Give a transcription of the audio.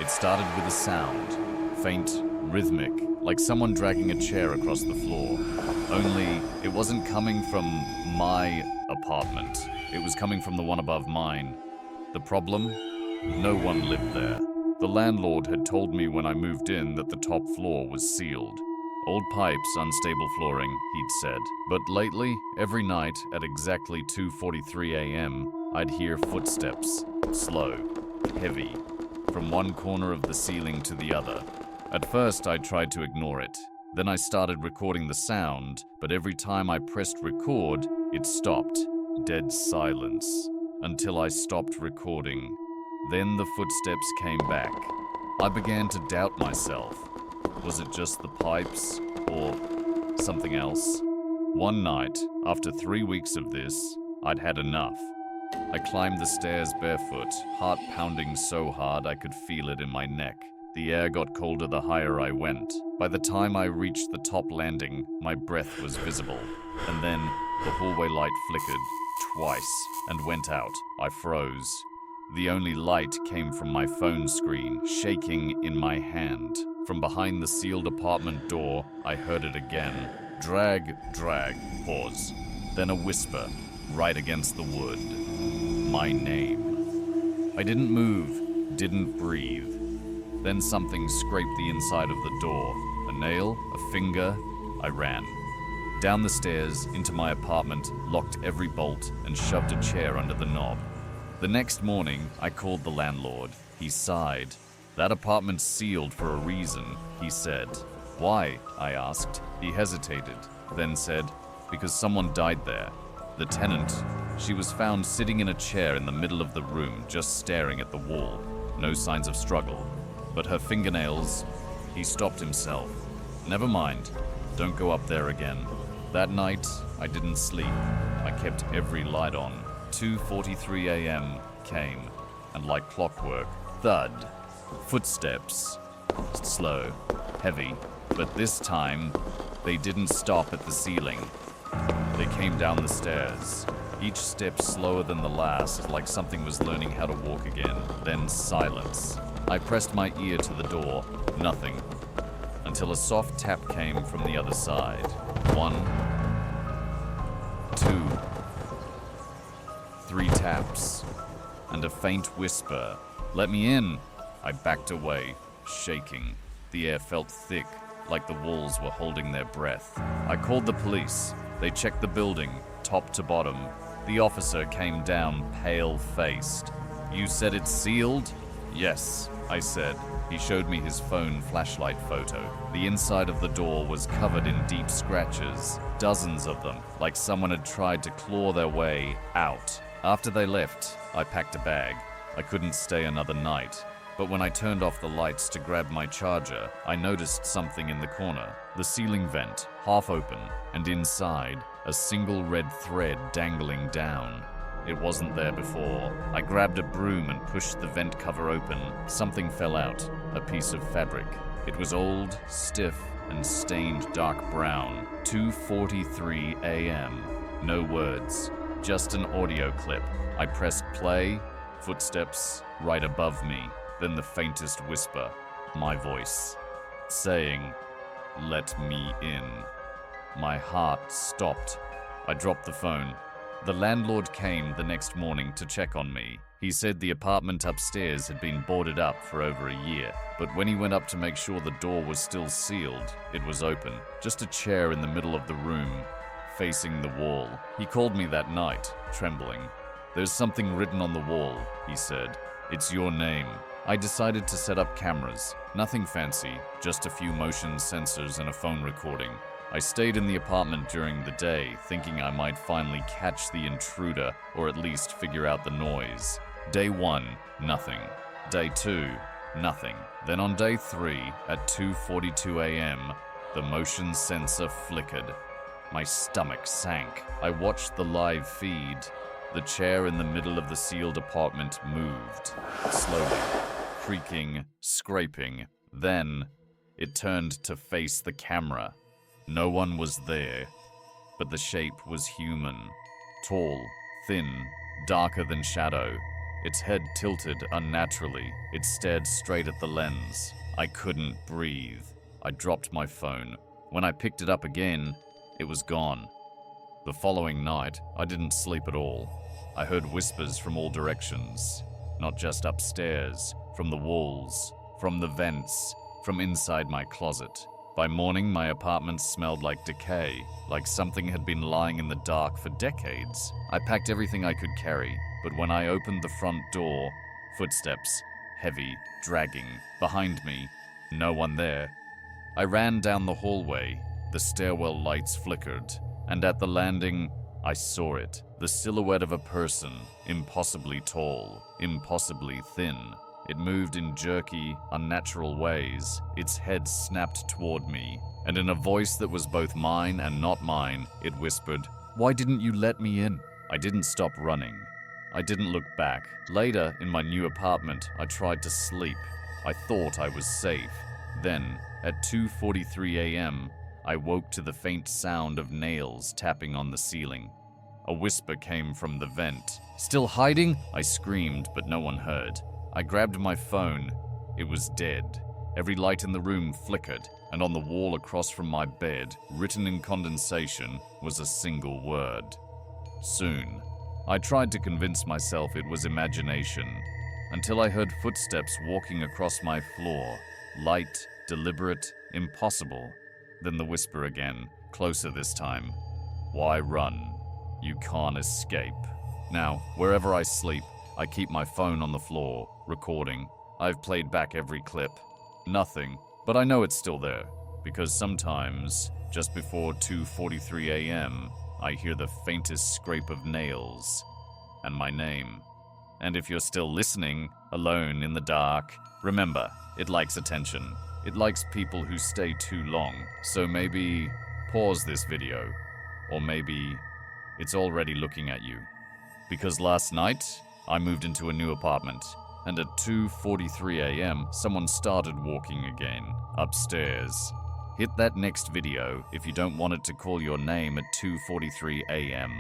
It started with a sound, faint, rhythmic, like someone dragging a chair across the floor. Only, it wasn't coming from my apartment. It was coming from the one above mine. The problem? No one lived there. The landlord had told me when I moved in that the top floor was sealed. Old pipes, unstable flooring, he'd said. But lately, every night at exactly 2:43 a.m., I'd hear footsteps, slow, heavy, from one corner of the ceiling to the other. At first, I tried to ignore it. Then I started recording the sound, but every time I pressed record, it stopped. Dead silence. Until I stopped recording. Then the footsteps came back. I began to doubt myself. Was it just the pipes, or something else? One night, after 3 weeks of this, I'd had enough. I climbed the stairs barefoot, heart pounding so hard I could feel it in my neck. The air got colder the higher I went. By the time I reached the top landing, my breath was visible. And then, the hallway light flickered, twice, and went out. I froze. The only light came from my phone screen, shaking in my hand. From behind the sealed apartment door, I heard it again. Drag, drag, pause. Then a whisper, right against the wood. My name. I didn't move, didn't breathe. Then something scraped the inside of the door. A nail, a finger. I ran. Down the stairs, into my apartment, locked every bolt, and shoved a chair under the knob. The next morning, I called the landlord. He sighed. That apartment's sealed for a reason, he said. Why? I asked. He hesitated, then said, because someone died there. The tenant. She was found sitting in a chair in the middle of the room, just staring at the wall. No signs of struggle. But her fingernails... He stopped himself. Never mind. Don't go up there again. That night, I didn't sleep. I kept every light on. 2:43 a.m. came, and like clockwork, thud. Footsteps. Slow, heavy, but this time, they didn't stop at the ceiling. They came down the stairs, each step slower than the last, like something was learning how to walk again. Then silence. I pressed my ear to the door, nothing, until a soft tap came from the other side. 1, 2, 3 taps, and a faint whisper, "Let me in." I backed away, shaking. The air felt thick, like the walls were holding their breath. I called the police. They checked the building, top to bottom. The officer came down, pale-faced. "You said it's sealed?" "Yes," I said. He showed me his phone flashlight photo. The inside of the door was covered in deep scratches, dozens of them, like someone had tried to claw their way out. After they left, I packed a bag. I couldn't stay another night. But when I turned off the lights to grab my charger, I noticed something in the corner. The ceiling vent, half open, and inside, a single red thread dangling down. It wasn't there before. I grabbed a broom and pushed the vent cover open. Something fell out, a piece of fabric. It was old, stiff, and stained dark brown. 2:43 a.m. No words, just an audio clip. I pressed play, footsteps right above me, then the faintest whisper, my voice, saying, "Let me in." My heart stopped. I dropped the phone. The landlord came the next morning to check on me. He said the apartment upstairs had been boarded up for over a year, but when he went up to make sure the door was still sealed, it was open. Just a chair in the middle of the room, facing the wall. He called me that night, trembling. "There's something written on the wall," he said. "It's your name." I decided to set up cameras. Nothing fancy, just a few motion sensors and a phone recording. I stayed in the apartment during the day, thinking I might finally catch the intruder, or at least figure out the noise. Day 1, nothing. Day 2, nothing. Then on day 3, at 2:42 a.m., the motion sensor flickered. My stomach sank. I watched the live feed. The chair in the middle of the sealed apartment moved, slowly, creaking, scraping. Then, it turned to face the camera. No one was there, but the shape was human. Tall, thin, darker than shadow. its head tilted unnaturally. It stared straight at the lens. I couldn't breathe. I dropped my phone. When I picked it up again, it was gone. The following night, I didn't sleep at all. I heard whispers from all directions, not just upstairs, from the walls, from the vents, from inside my closet. By morning, my apartment smelled like decay, like something had been lying in the dark for decades. I packed everything I could carry, but when I opened the front door, footsteps, heavy, dragging, behind me, no one there. I ran down the hallway. The stairwell lights flickered, and at the landing, I saw it, the silhouette of a person, impossibly tall, impossibly thin. It moved in jerky, unnatural ways. Its head snapped toward me, and in a voice that was both mine and not mine, it whispered, "Why didn't you let me in?" I didn't stop running. I didn't look back. Later, in my new apartment, I tried to sleep. I thought I was safe. Then, at 2:43 a.m., I woke to the faint sound of nails tapping on the ceiling. A whisper came from the vent. "Still hiding?" I screamed, but no one heard. I grabbed my phone. It was dead. Every light in the room flickered, and on the wall across from my bed, written in condensation, was a single word. Soon. I tried to convince myself it was imagination, until I heard footsteps walking across my floor. Light, deliberate, impossible. Then the whisper again, closer this time. "Why run? You can't escape." Now, wherever I sleep, I keep my phone on the floor, recording. I've played back every clip. Nothing, but I know it's still there, because sometimes, just before 2:43 a.m., I hear the faintest scrape of nails, and my name. And if you're still listening, alone in the dark, remember, it likes attention. It likes people who stay too long, so maybe pause this video, or maybe it's already looking at you. Because last night, I moved into a new apartment, and at 2:43 a.m., someone started walking again, upstairs. Hit that next video if you don't want it to call your name at 2:43 a.m.